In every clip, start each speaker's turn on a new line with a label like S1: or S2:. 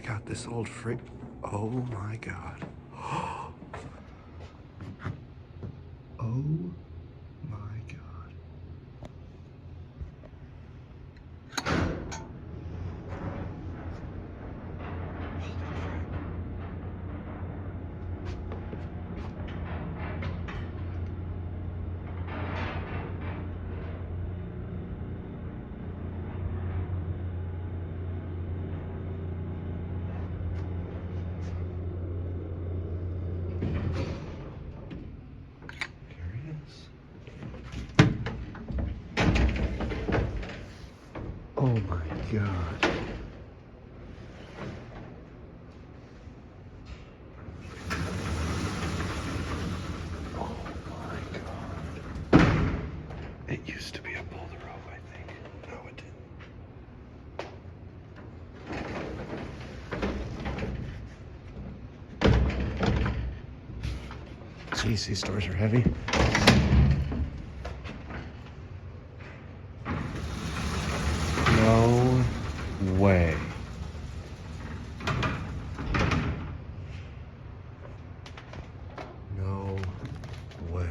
S1: got this old frick. Oh my God. Oh my God. Oh my God. Oh my God. It used to be a boulder rope, I think. No, it didn't. Jeez, these doors are heavy. No way. No way.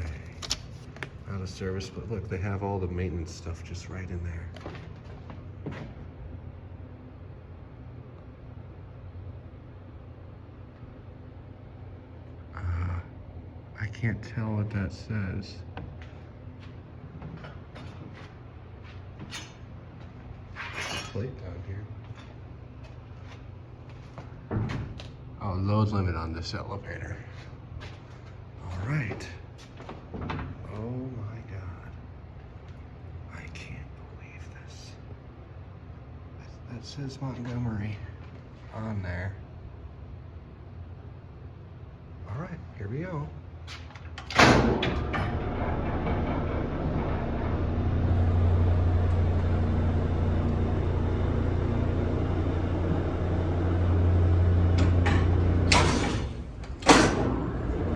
S1: Out of service, but look, they have all the maintenance stuff just right in there. I can't tell what that says. Plate down here. Oh, load limit on this elevator. All right. Oh my God. I can't believe this. That says Montgomery on there. All right, here we go.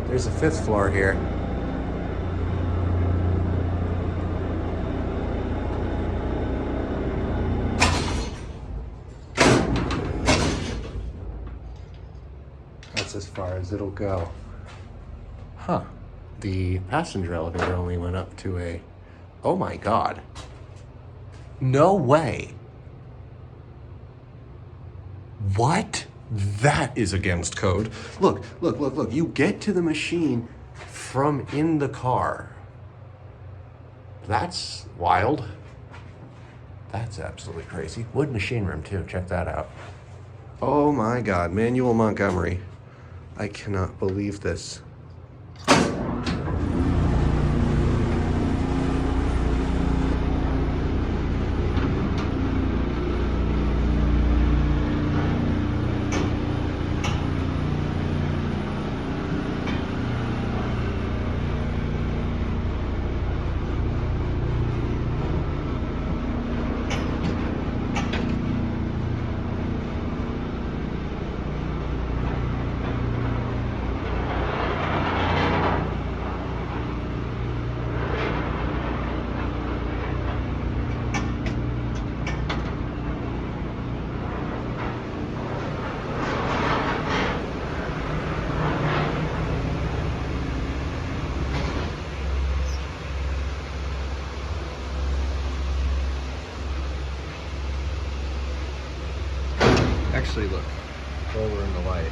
S1: There's a 5th floor here. That's as far as it'll go. Huh. The passenger elevator only went up to a... Oh my God. No way. What? That is against code. Look, look, look, look. You get to the machine from in the car. That's wild. That's absolutely crazy. Wood machine room too. Check that out. Oh my God. Manual Montgomery. I cannot believe this. Actually, look, over in the light.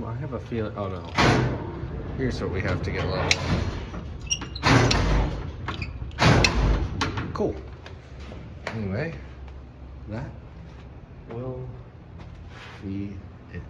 S1: I have a feeling, oh no. Here's what we have to get level. Cool. Anyway, that will be it.